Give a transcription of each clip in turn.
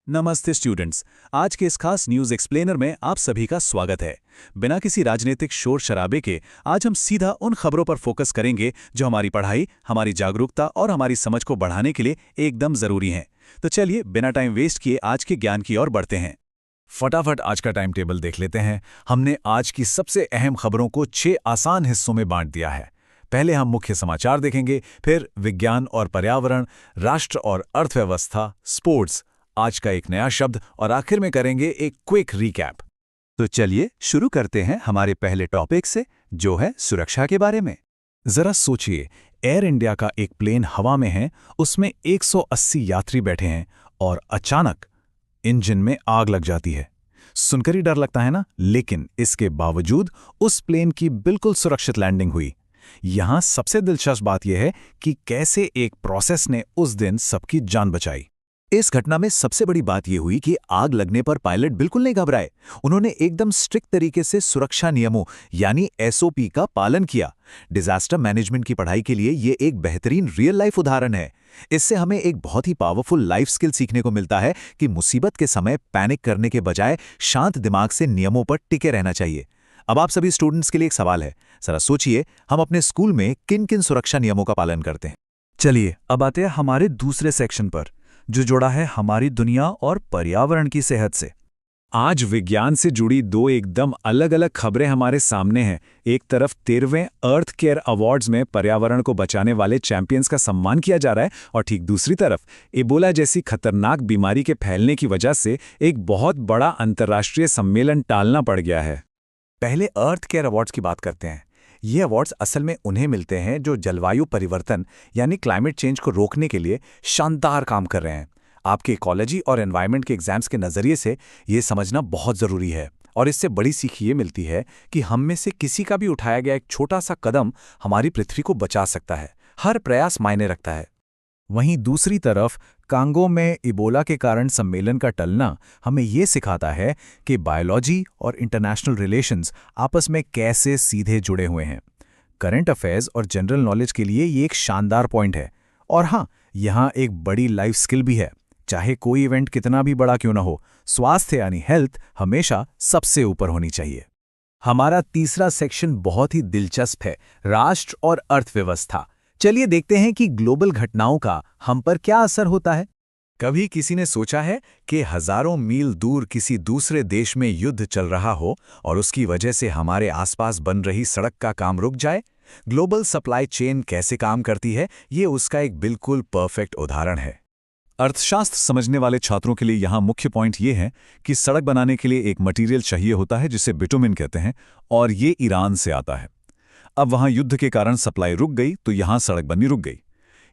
नमस्ते स्टूडेंट्स। आज के इस खास न्यूज़ एक्सप्लेनर में आप सभी का स्वागत है। बिना किसी राजनीतिक शोर शराबे के आज हम सीधा उन खबरों पर फोकस करेंगे जो हमारी पढ़ाई, हमारी जागरूकता और हमारी समझ को बढ़ाने के लिए एकदम ज़रूरी हैं। तो चलिए बिना टाइम वेस्ट किए आज के ज्ञान की ओर बढ़ते हैं। फटाफट आज का टाइम टेबल देख लेते हैं। हमने आज की सबसे अहम खबरों को 6 आसान हिस्सों में बांट दिया है। पहले हम मुख्य समाचार देखेंगे, फिर विज्ञान और पर्यावरण, राष्ट्र और अर्थव्यवस्था, स्पोर्ट्स, आज का एक नया शब्द और आखिर में करेंगे एक क्विक रिकैप। तो चलिए शुरू करते हैं हमारे पहले टॉपिक से, जो है सुरक्षा के बारे में। जरा सोचिए, एयर इंडिया का एक प्लेन हवा में है, उसमें 180 यात्री बैठे हैं और अचानक इंजन में आग लग जाती है। सुनकर ही डर लगता है ना, लेकिन इसके बावजूद उस प्लेन की बिल्कुल सुरक्षित लैंडिंग हुई। यहां सबसे दिलचस्प बात यह है कि कैसे एक प्रोसेस ने उस दिन सबकी जान बचाई। इस घटना में सबसे बड़ी बात यह हुई कि आग लगने पर पायलट बिल्कुल नहीं घबराए। उन्होंने एकदम स्ट्रिक्ट तरीके से सुरक्षा नियमों यानी एसओपी का पालन किया। डिजास्टर मैनेजमेंट की पढ़ाई के लिए ये एक बेहतरीन रियल लाइफ उदाहरण है। इससे हमें एक बहुत ही पावरफुल लाइफ स्किल सीखने को मिलता है कि मुसीबत के समय पैनिक करने के बजाय शांत दिमाग से नियमों पर टिके रहना चाहिए। अब आप सभी स्टूडेंट्स के लिए एक सवाल है, जरा सोचिए, हम अपने स्कूल में किन किन सुरक्षा नियमों का पालन करते हैं। चलिए अब आते हैं हमारे दूसरे सेक्शन पर, जो जुड़ा है हमारी दुनिया और पर्यावरण की सेहत से। आज विज्ञान से जुड़ी दो एकदम अलग अलग खबरें हमारे सामने हैं। एक तरफ 13वें अर्थ केयर अवार्ड्स में पर्यावरण को बचाने वाले चैंपियंस का सम्मान किया जा रहा है, और ठीक दूसरी तरफ इबोला जैसी खतरनाक बीमारी के फैलने की वजह से एक बहुत बड़ा अंतर्राष्ट्रीय सम्मेलन टालना पड़ गया है। पहले अर्थ केयर अवार्ड्स की बात करते हैं। ये अवार्ड्स असल में उन्हें मिलते हैं जो जलवायु परिवर्तन यानी क्लाइमेट चेंज को रोकने के लिए शानदार काम कर रहे हैं। आपके इकोलॉजी और एनवायरनमेंट के एग्जाम्स के नज़रिए से ये समझना बहुत ज़रूरी है, और इससे बड़ी सीख ये मिलती है कि हम में से किसी का भी उठाया गया एक छोटा सा कदम हमारी पृथ्वी को बचा सकता है। हर प्रयास मायने रखता है। वहीं दूसरी तरफ कांगो में इबोला के कारण सम्मेलन का टलना हमें ये सिखाता है कि बायोलॉजी और इंटरनेशनल रिलेशंस आपस में कैसे सीधे जुड़े हुए हैं। करंट अफेयर्स और जनरल नॉलेज के लिए ये एक शानदार पॉइंट है। और हाँ, यहाँ एक बड़ी लाइफ स्किल भी है। चाहे कोई इवेंट कितना भी बड़ा क्यों ना हो, स्वास्थ्य यानी हेल्थ हमेशा सबसे ऊपर होनी चाहिए। हमारा तीसरा सेक्शन बहुत ही दिलचस्प है, राष्ट्र और अर्थव्यवस्था। चलिए देखते हैं कि ग्लोबल घटनाओं का हम पर क्या असर होता है। कभी किसी ने सोचा है कि हजारों मील दूर किसी दूसरे देश में युद्ध चल रहा हो और उसकी वजह से हमारे आसपास बन रही सड़क का काम रुक जाए? ग्लोबल सप्लाई चेन कैसे काम करती है, ये उसका एक बिल्कुल परफेक्ट उदाहरण है। अर्थशास्त्र समझने वाले छात्रों के लिए यहाँ मुख्य पॉइंट ये है कि सड़क बनाने के लिए एक मटेरियल चाहिए होता है जिसे बिटुमिन कहते हैं, और ये ईरान से आता है। अब वहां युद्ध के कारण सप्लाई रुक गई तो यहां सड़क बननी रुक गई।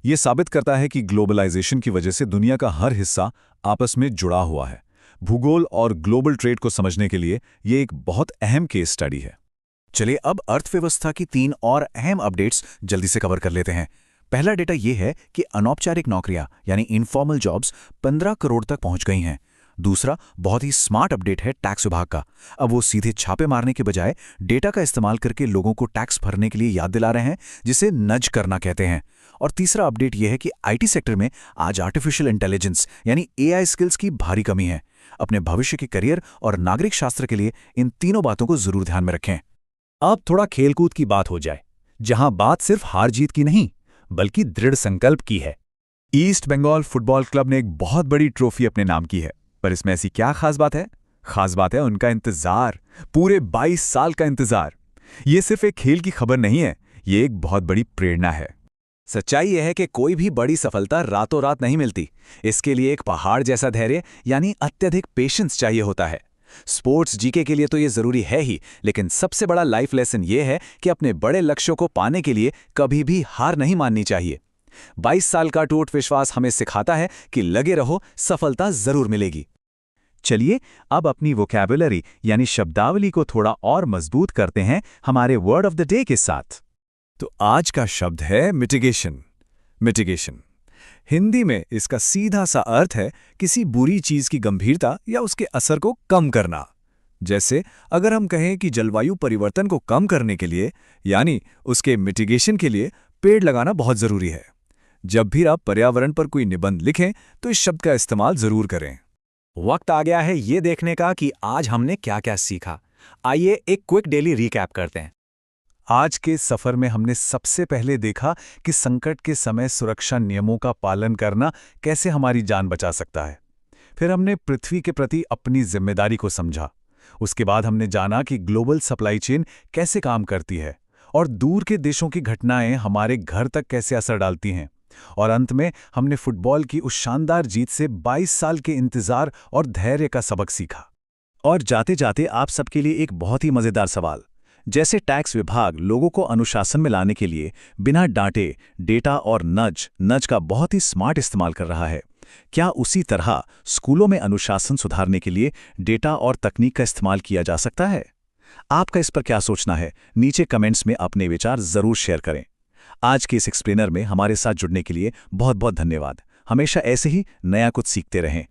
ये साबित करता है कि ग्लोबलाइजेशन की वजह से दुनिया का हर हिस्सा आपस में जुड़ा हुआ है। भूगोल और ग्लोबल ट्रेड को समझने के लिए ये एक बहुत अहम केस स्टडी है। चलिए अब अर्थव्यवस्था की 3 और अहम अपडेट्स जल्दी से कवर कर लेते हैं। पहला डेटा ये है कि अनौपचारिक नौकरियां यानी इनफॉर्मल जॉब्स 15 करोड़ तक पहुंच गई हैं। दूसरा बहुत ही स्मार्ट अपडेट है टैक्स विभाग का। अब वो सीधे छापे मारने के बजाय डेटा का इस्तेमाल करके लोगों को टैक्स भरने के लिए याद दिला रहे हैं, जिसे नज करना कहते हैं। और तीसरा अपडेट यह है कि आईटी सेक्टर में आज आर्टिफिशियल इंटेलिजेंस यानी एआई स्किल्स की भारी कमी है। अपने भविष्य के करियर और नागरिक शास्त्र के लिए इन तीनों बातों को जरूर ध्यान में रखें। अब थोड़ा खेलकूद की बात हो जाए, जहां बात सिर्फ हार जीत की नहीं बल्कि दृढ़ संकल्प की है। ईस्ट बंगाल फुटबॉल क्लब ने एक बहुत बड़ी ट्रॉफी अपने नाम की है, पर इसमें ऐसी क्या खास बात है? खास बात है उनका इंतजार, पूरे 22 साल का इंतजार। ये सिर्फ एक खेल की खबर नहीं है, ये एक बहुत बड़ी प्रेरणा है। सच्चाई यह है कि कोई भी बड़ी सफलता रातों रात नहीं मिलती। इसके लिए एक पहाड़ जैसा धैर्य यानी अत्यधिक पेशेंस चाहिए होता है। स्पोर्ट्स जीके के लिए तो ये जरूरी है ही, लेकिन सबसे बड़ा लाइफ लेसन ये है कि अपने बड़े लक्ष्यों को पाने के लिए कभी भी हार नहीं माननी चाहिए। 22 साल का टूट विश्वास हमें सिखाता है कि लगे रहो, सफलता जरूर मिलेगी। चलिए अब अपनी वोकैबुलरी यानी शब्दावली को थोड़ा और मजबूत करते हैं हमारे वर्ड ऑफ द डे के साथ। तो आज का शब्द है मिटिगेशन। मिटिगेशन हिंदी में इसका सीधा सा अर्थ है किसी बुरी चीज की गंभीरता या उसके असर को कम करना। जैसे अगर हम कहें कि जलवायु परिवर्तन को कम करने के लिए यानी उसके मिटिगेशन के लिए पेड़ लगाना बहुत जरूरी है। जब भी आप पर्यावरण पर कोई निबंध लिखें तो इस शब्द का इस्तेमाल जरूर करें। वक्त आ गया है ये देखने का कि आज हमने क्या-क्या सीखा। आइए एक क्विक डेली रिकैप करते हैं। आज के सफर में हमने सबसे पहले देखा कि संकट के समय सुरक्षा नियमों का पालन करना कैसे हमारी जान बचा सकता है। फिर हमने पृथ्वी के प्रति अपनी जिम्मेदारी को समझा। उसके बाद हमने जाना कि ग्लोबल सप्लाई चेन कैसे काम करती है और दूर के देशों की घटनाएं हमारे घर तक कैसे असर डालती हैं। और अंत में हमने फुटबॉल की उस शानदार जीत से 22 साल के इंतजार और धैर्य का सबक सीखा। और जाते जाते आप सबके लिए एक बहुत ही मजेदार सवाल, जैसे टैक्स विभाग लोगों को अनुशासन में लाने के लिए बिना डांटे डेटा और नज का बहुत ही स्मार्ट इस्तेमाल कर रहा है, क्या उसी तरह स्कूलों में अनुशासन सुधारने के लिए डेटा और तकनीक का इस्तेमाल किया जा सकता है? आपका इस पर क्या सोचना है? नीचे कमेंट्स में अपने विचार जरूर शेयर करें। आज के इस एक्सप्लेनर में हमारे साथ जुड़ने के लिए बहुत बहुत धन्यवाद। हमेशा ऐसे ही नया कुछ सीखते रहें।